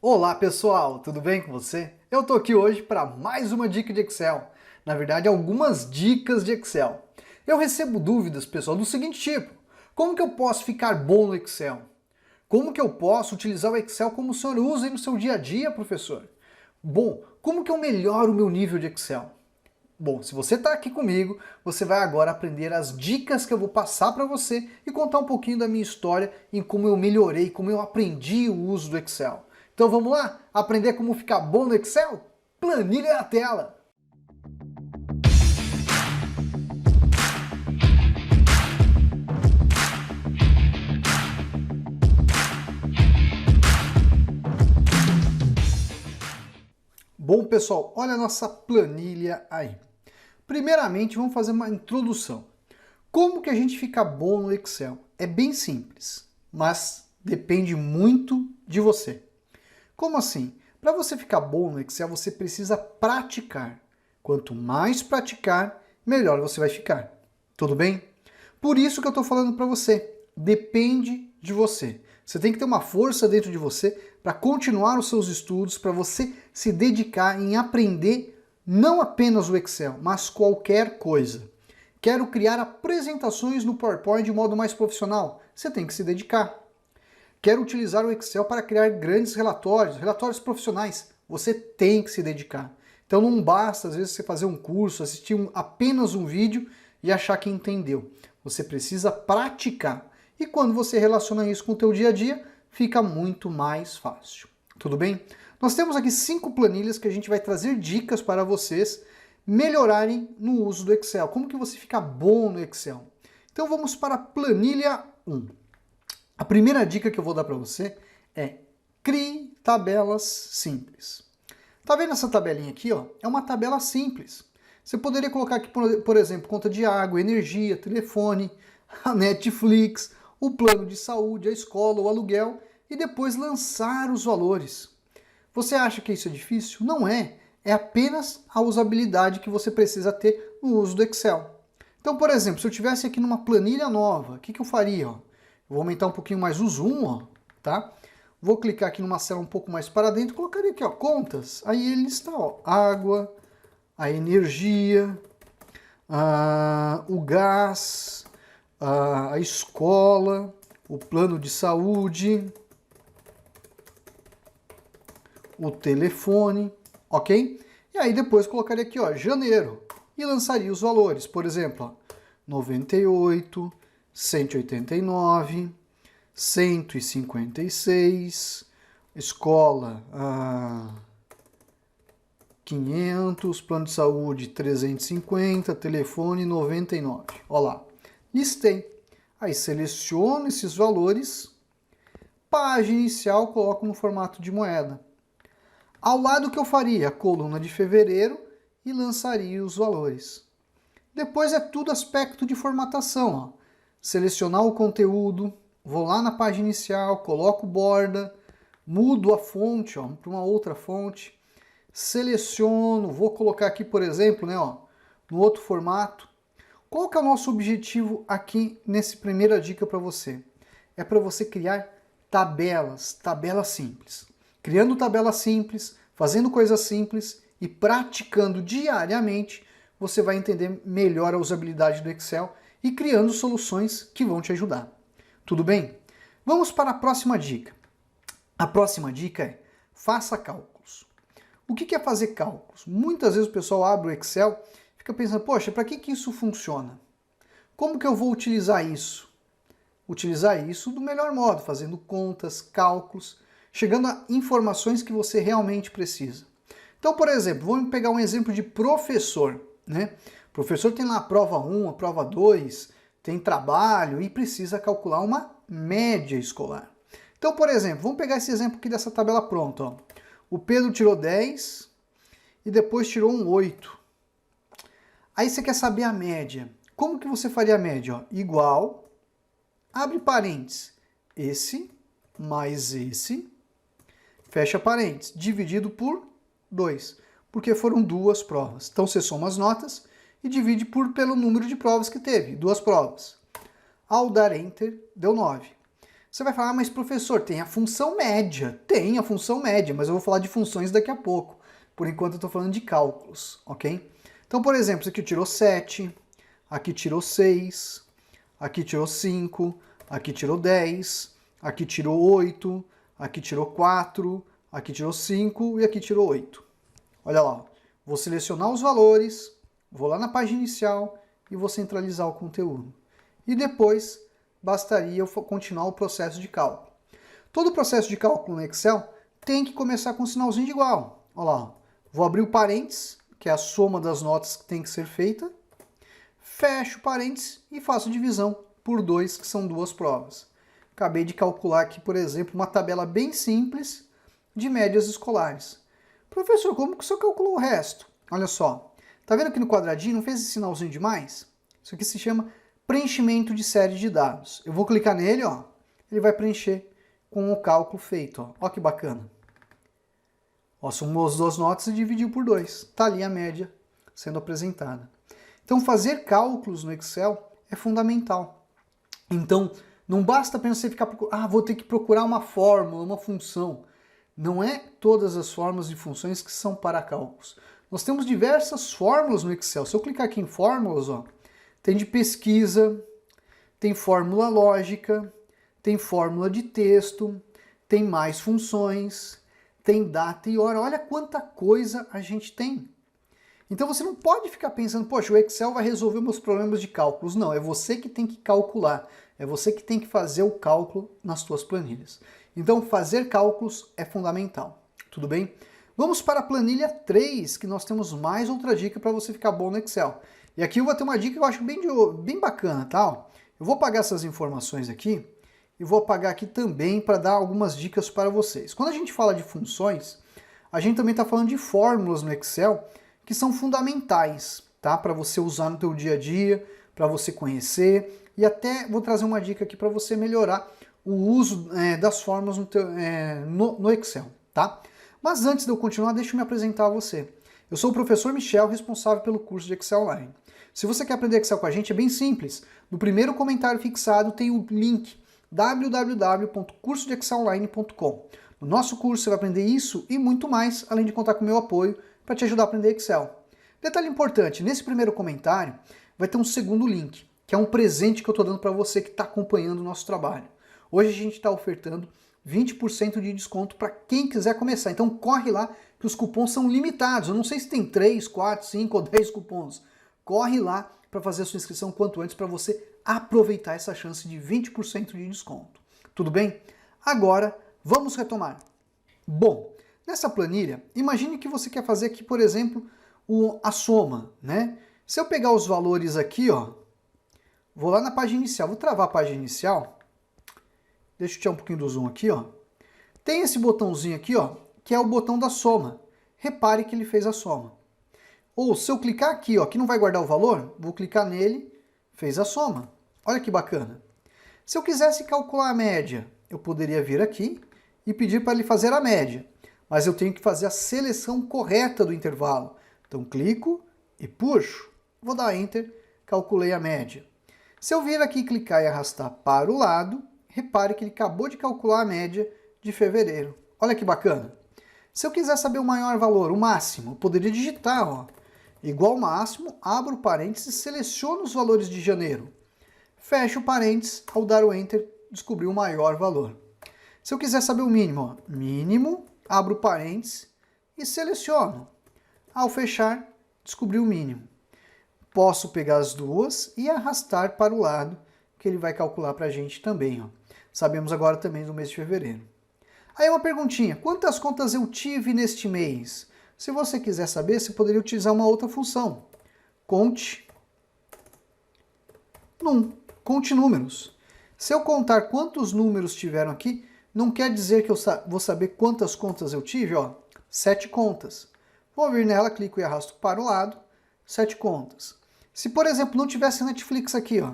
Olá pessoal, tudo bem com você? Eu tô aqui hoje para mais uma dica de Excel. Na verdade, algumas dicas de Excel. Eu recebo dúvidas, pessoal, do seguinte tipo: como que eu posso ficar bom no Excel? Como que eu posso utilizar o Excel como o senhor usa aí no seu dia a dia, professor? Bom, como que eu melhoro o meu nível de Excel? Bom, se você está aqui comigo, você vai agora aprender as dicas que eu vou passar para você e contar um pouquinho da minha história em como eu melhorei, como eu aprendi o uso do Excel. Então vamos lá? Aprender como ficar bom no Excel? Planilha na tela! Bom, pessoal, olha a nossa planilha aí. Primeiramente, vamos fazer uma introdução. Como que a gente fica bom no Excel? É bem simples, mas depende muito de você. Como assim? Para você ficar bom no Excel, você precisa praticar. Quanto mais praticar, melhor você vai ficar. Tudo bem? Por isso que eu estou falando para você. Depende de você. Você tem que ter uma força dentro de você para continuar os seus estudos, para você se dedicar em aprender não apenas o Excel, mas qualquer coisa. Quero criar apresentações no PowerPoint de modo mais profissional. Você tem que se dedicar. Quero utilizar o Excel para criar grandes relatórios profissionais. Você tem que se dedicar. Então não basta, às vezes, você fazer um curso, assistir apenas um vídeo e achar que entendeu. Você precisa praticar. E quando você relaciona isso com o teu dia a dia, fica muito mais fácil. Tudo bem? Nós temos aqui 5 planilhas que a gente vai trazer dicas para vocês melhorarem no uso do Excel. Como que você fica bom no Excel? Então vamos para a planilha 1. A primeira dica que eu vou dar para você é: crie tabelas simples. Tá vendo essa tabelinha aqui, ó? É uma tabela simples. Você poderia colocar aqui, por exemplo, conta de água, energia, telefone, a Netflix, o plano de saúde, a escola, o aluguel e depois lançar os valores. Você acha que isso é difícil? Não é. É apenas a usabilidade que você precisa ter no uso do Excel. Então, por exemplo, se eu tivesse aqui numa planilha nova, o que eu faria? Ó? Vou aumentar um pouquinho mais o zoom, ó, tá? Vou clicar aqui numa célula um pouco mais para dentro, colocaria aqui, ó, contas. Aí ele está, ó, água, a energia, o gás, a escola, o plano de saúde, o telefone, ok? E aí depois colocaria aqui, ó, janeiro, e lançaria os valores. Por exemplo, ó, 98, 189, 156, escola 500, plano de saúde 350, telefone 99. Olha lá, listei. Aí seleciono esses valores, página inicial, coloco no formato de moeda. Ao lado, o que eu faria? A coluna de fevereiro e lançaria os valores. Depois é tudo aspecto de formatação, ó. Selecionar o conteúdo, vou lá na página inicial, coloco borda, mudo a fonte para uma outra fonte, seleciono, vou colocar aqui, por exemplo, né, ó, no outro formato. Qual que é o nosso objetivo aqui nessa primeira dica para você? É para você criar tabelas simples. Criando tabelas simples, fazendo coisas simples e praticando diariamente, você vai entender melhor a usabilidade do Excel e criando soluções que vão te ajudar. Tudo bem? Vamos para a próxima dica. A próxima dica é: faça cálculos. O que é fazer cálculos? Muitas vezes o pessoal abre o Excel e fica pensando, poxa, para que isso funciona? Como que eu vou utilizar isso? Utilizar isso do melhor modo, fazendo contas, cálculos, chegando a informações que você realmente precisa. Então, por exemplo, vamos pegar um exemplo de professor, né? O professor tem lá a prova 1, a prova 2, tem trabalho e precisa calcular uma média escolar. Então, por exemplo, vamos pegar esse exemplo aqui dessa tabela pronta. Ó. O Pedro tirou 10 e depois tirou um 8. Aí você quer saber a média. Como que você faria a média? Ó? Igual, abre parênteses, esse mais esse, fecha parênteses, dividido por 2, porque foram 2 provas. Então você soma as notas e divide pelo número de provas que teve, 2 provas. Ao dar Enter, deu 9. Você vai falar, mas professor, tem a função média. Tem a função média, mas eu vou falar de funções daqui a pouco. Por enquanto eu estou falando de cálculos, ok? Então, por exemplo, isso aqui tirou 7, aqui tirou 6, aqui tirou 5, aqui tirou 10, aqui tirou 8, aqui tirou 4, aqui tirou 5 e aqui tirou 8. Olha lá, vou selecionar os valores, vou lá na página inicial e vou centralizar o conteúdo. E depois bastaria eu continuar o processo de cálculo. Todo o processo de cálculo no Excel tem que começar com um sinalzinho de igual. Olha lá, vou abrir o parênteses, que é a soma das notas que tem que ser feita, fecho o parênteses e faço divisão por 2, que são duas provas. Acabei de calcular aqui, por exemplo, uma tabela bem simples de médias escolares. Professor, como que o senhor calculou o resto? Olha só, tá vendo aqui no quadradinho, não fez esse sinalzinho de mais? Isso aqui se chama preenchimento de série de dados. Eu vou clicar nele, ó, ele vai preencher com o cálculo feito. Ó, ó que bacana. Ó, somou as duas notas e dividiu por 2. Tá ali a média sendo apresentada. Então, fazer cálculos no Excel é fundamental. Então, não basta apenas você ficar procurando, vou ter que procurar uma fórmula, uma função. Não é todas as fórmulas e funções que são para cálculos. Nós temos diversas fórmulas no Excel. Se eu clicar aqui em fórmulas, ó, tem de pesquisa, tem fórmula lógica, tem fórmula de texto, tem mais funções, tem data e hora. Olha quanta coisa a gente tem. Então você não pode ficar pensando, poxa, o Excel vai resolver meus problemas de cálculos. Não, é você que tem que calcular. É você que tem que fazer o cálculo nas suas planilhas. Então fazer cálculos é fundamental. Tudo bem? Vamos para a planilha 3, que nós temos mais outra dica para você ficar bom no Excel. E aqui eu vou ter uma dica que eu acho bem bacana, tá? Eu vou apagar essas informações aqui e vou apagar aqui também para dar algumas dicas para vocês. Quando a gente fala de funções, a gente também está falando de fórmulas no Excel que são fundamentais, tá? Para você usar no teu dia a dia, para você conhecer, e até vou trazer uma dica aqui para você melhorar o uso das fórmulas no Excel, tá? Mas antes de eu continuar, deixa eu me apresentar a você. Eu sou o professor Michel, responsável pelo curso de Excel Online. Se você quer aprender Excel com a gente, é bem simples. No primeiro comentário fixado tem o link www.cursodeexcelonline.com. No nosso curso você vai aprender isso e muito mais, além de contar com o meu apoio para te ajudar a aprender Excel. Detalhe importante, nesse primeiro comentário vai ter um segundo link, que é um presente que eu estou dando para você que está acompanhando o nosso trabalho. Hoje a gente está ofertando 20% de desconto para quem quiser começar. Então corre lá, que os cupons são limitados. Eu não sei se tem 3, 4, 5 ou 10 cupons. Corre lá para fazer a sua inscrição quanto antes para você aproveitar essa chance de 20% de desconto. Tudo bem? Agora vamos retomar. Bom, nessa planilha, imagine que você quer fazer aqui, por exemplo, a soma, né? Se eu pegar os valores aqui, ó, vou lá na página inicial, vou travar a página inicial, deixa eu tirar um pouquinho do zoom aqui, ó. Tem esse botãozinho aqui, ó, que é o botão da soma. Repare que ele fez a soma. Ou se eu clicar aqui, ó, que não vai guardar o valor, vou clicar nele, fez a soma. Olha que bacana. Se eu quisesse calcular a média, eu poderia vir aqui e pedir para ele fazer a média. Mas eu tenho que fazer a seleção correta do intervalo. Então clico e puxo, vou dar Enter, calculei a média. Se eu vir aqui, clicar e arrastar para o lado, repare que ele acabou de calcular a média de fevereiro. Olha que bacana. Se eu quiser saber o maior valor, o máximo, eu poderia digitar, ó, igual máximo, abro o parênteses e seleciono os valores de janeiro. Fecho o parênteses, ao dar o Enter, descobri o maior valor. Se eu quiser saber o mínimo, ó, mínimo, abro o parênteses e seleciono. Ao fechar, descobri o mínimo. Posso pegar as duas e arrastar para o lado, que ele vai calcular para a gente também. Ó. Sabemos agora também do mês de fevereiro. Aí uma perguntinha, quantas contas eu tive neste mês? Se você quiser saber, você poderia utilizar uma outra função. Conte números. Se eu contar quantos números tiveram aqui, não quer dizer que eu vou saber quantas contas eu tive, ó. 7 contas. Vou vir nela, clico e arrasto para o lado, 7 contas. Se, por exemplo, não tivesse Netflix aqui, ó,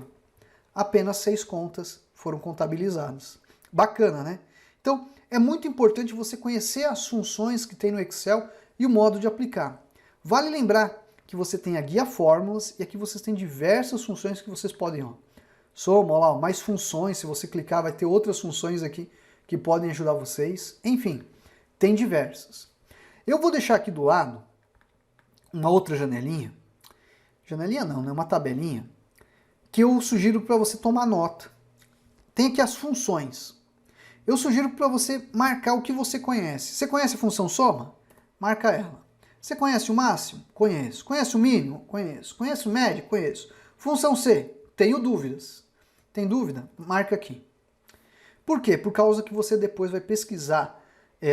apenas 6 contas foram contabilizadas. Bacana, né? Então, é muito importante você conhecer as funções que tem no Excel e o modo de aplicar. Vale lembrar que você tem a guia fórmulas e aqui vocês têm diversas funções que vocês podem, ó, Soma, olha lá, mais funções, se você clicar vai ter outras funções aqui que podem ajudar vocês. Enfim, tem diversas. Eu vou deixar aqui do lado uma outra janelinha. Janelinha não, né? Uma tabelinha que eu sugiro para você tomar nota. Tem aqui as funções. Eu sugiro para você marcar o que você conhece. Você conhece a função soma? Marca ela. Você conhece o máximo? Conheço. Conhece o mínimo? Conheço. Conhece o médio? Conheço. Função C? Tenho dúvidas. Tem dúvida? Marca aqui. Por quê? Por causa que você depois vai pesquisar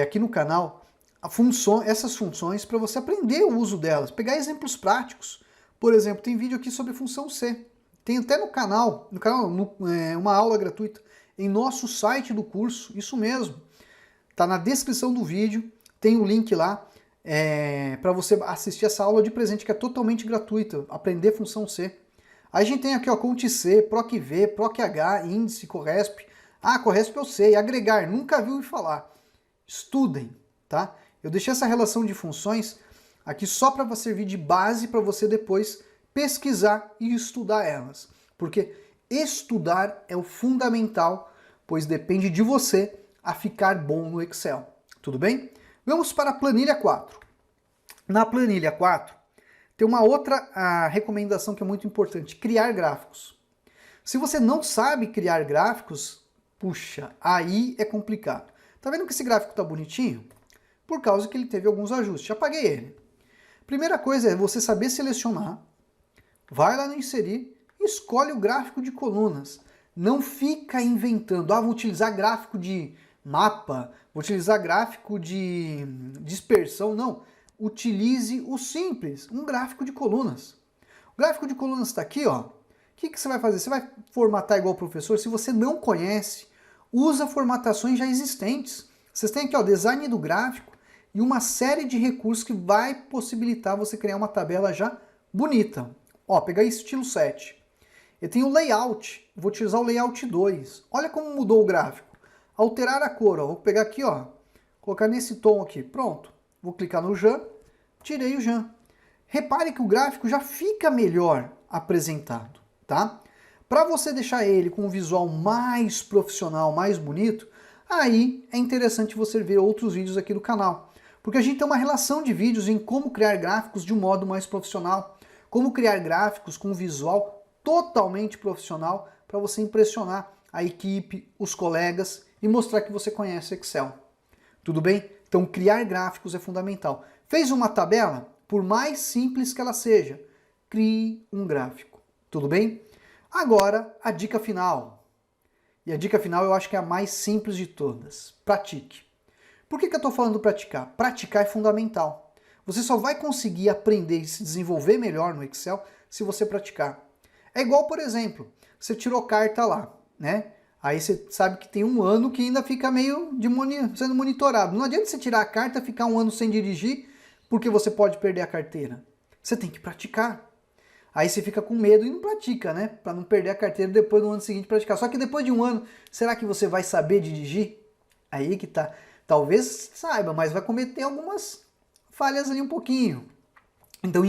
aqui no canal essas funções para você aprender o uso delas, pegar exemplos práticos. Por exemplo, tem vídeo aqui sobre a função C. Tem até no canal uma aula gratuita em nosso site do curso, isso mesmo. Tá na descrição do vídeo, tem o link lá para você assistir essa aula de presente que é totalmente gratuita, aprender função C. Aí a gente tem aqui, ó, CONT-C, PROC-V, PROC-H, índice, CORRESP. Ah, CORRESP eu sei, agregar, nunca vi falar. Estudem, tá? Eu deixei essa relação de funções aqui só para servir de base para você depois pesquisar e estudar elas. Porque estudar é o fundamental, pois depende de você a ficar bom no Excel. Tudo bem? Vamos para a planilha 4. Na planilha 4, tem uma outra recomendação que é muito importante, criar gráficos. Se você não sabe criar gráficos, puxa, aí é complicado. Tá vendo que esse gráfico tá bonitinho? Por causa que ele teve alguns ajustes. Apaguei ele. Primeira coisa é você saber selecionar, vai lá no inserir, escolhe o gráfico de colunas. Não fica inventando, vou utilizar gráfico de mapa, vou utilizar gráfico de dispersão, não. Utilize o simples, um gráfico de colunas. O gráfico de colunas está aqui, ó. O que você vai fazer? Você vai formatar igual o professor? Se você não conhece, usa formatações já existentes. Vocês têm aqui, ó, design do gráfico e uma série de recursos que vai possibilitar você criar uma tabela já bonita. Ó, pegar estilo 7. Eu tenho o layout, vou utilizar o layout 2. Olha como mudou o gráfico. Alterar a cor, ó. Vou pegar aqui, ó, colocar nesse tom aqui. Pronto. Vou clicar no Jan, tirei o Jan. Repare que o gráfico já fica melhor apresentado, tá? Para você deixar ele com um visual mais profissional, mais bonito, aí é interessante você ver outros vídeos aqui do canal. Porque a gente tem uma relação de vídeos em como criar gráficos de um modo mais profissional, como criar gráficos com um visual totalmente profissional para você impressionar a equipe, os colegas e mostrar que você conhece Excel. Tudo bem? Então criar gráficos é fundamental. Fez uma tabela? Por mais simples que ela seja, crie um gráfico. Tudo bem? Agora, a dica final. E a dica final eu acho que é a mais simples de todas. Pratique. Por que eu estou falando praticar? Praticar é fundamental. Você só vai conseguir aprender e se desenvolver melhor no Excel se você praticar. É igual, por exemplo, você tirou carta lá, né? Aí você sabe que tem um ano que ainda fica meio sendo monitorado. Não adianta você tirar a carta e ficar um ano sem dirigir, porque você pode perder a carteira. Você tem que praticar. Aí você fica com medo e não pratica, né? Para não perder a carteira depois no ano seguinte praticar. Só que depois de um ano, será que você vai saber dirigir? Aí que tá. Talvez saiba, mas vai cometer algumas falhas ali um pouquinho. Então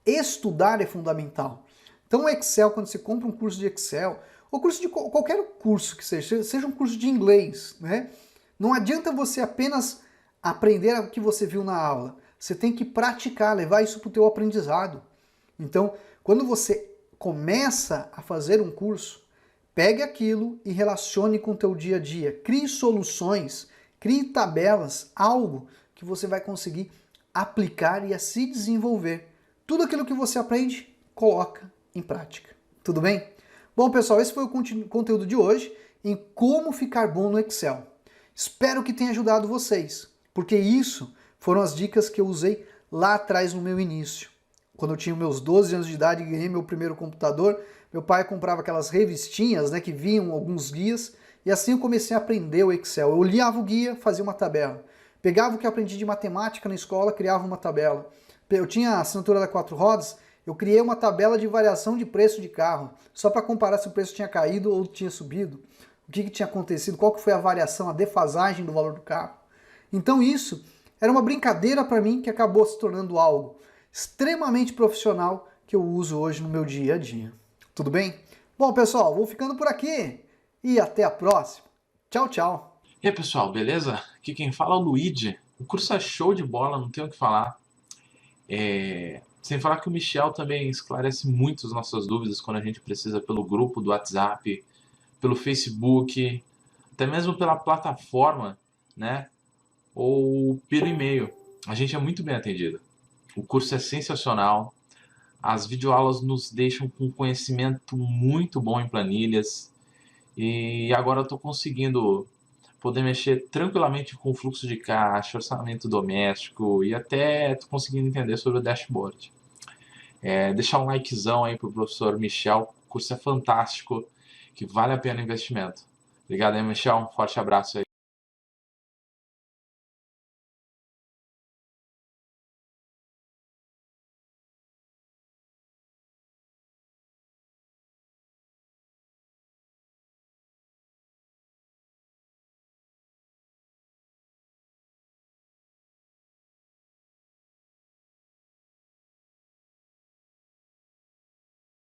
estudar é fundamental. Então o Excel, quando você compra um curso de Excel, ou curso de qualquer curso que seja um curso de inglês, né? Não adianta você apenas aprender o que você viu na aula. Você tem que praticar, levar isso para o teu aprendizado. Então, quando você começa a fazer um curso, pegue aquilo e relacione com o teu dia a dia. Crie soluções, crie tabelas, algo que você vai conseguir aplicar e a se desenvolver. Tudo aquilo que você aprende, coloca em prática. Tudo bem? Bom, pessoal, esse foi o conteúdo de hoje em como ficar bom no Excel. Espero que tenha ajudado vocês, porque isso foram as dicas que eu usei lá atrás no meu início. Quando eu tinha meus 12 anos de idade e ganhei meu primeiro computador, meu pai comprava aquelas revistinhas, né, que vinham alguns guias, e assim eu comecei a aprender o Excel. Eu olhava o guia, fazia uma tabela. Pegava o que eu aprendi de matemática na escola, criava uma tabela. Eu tinha a assinatura da 4 rodas, eu criei uma tabela de variação de preço de carro, só para comparar se o preço tinha caído ou tinha subido, o que tinha acontecido, qual que foi a variação, a defasagem do valor do carro. Então isso era uma brincadeira para mim que acabou se tornando algo extremamente profissional que eu uso hoje no meu dia a dia. Tudo bem? Bom, pessoal, vou ficando por aqui e até a próxima. Tchau, tchau. E aí, pessoal, beleza? Aqui quem fala é o Luigi. O curso é show de bola, não tenho o que falar. Sem falar que o Michel também esclarece muito as nossas dúvidas quando a gente precisa pelo grupo do WhatsApp, pelo Facebook, até mesmo pela plataforma, né? Ou pelo e-mail. A gente é muito bem atendido. O curso é sensacional. As videoaulas nos deixam com conhecimento muito bom em planilhas. E agora eu estou conseguindo poder mexer tranquilamente com o fluxo de caixa, orçamento doméstico e até tô conseguindo entender sobre o dashboard. Deixar um likezão aí pro professor Michel, o curso é fantástico, que vale a pena o investimento. Obrigado aí, Michel, um forte abraço aí.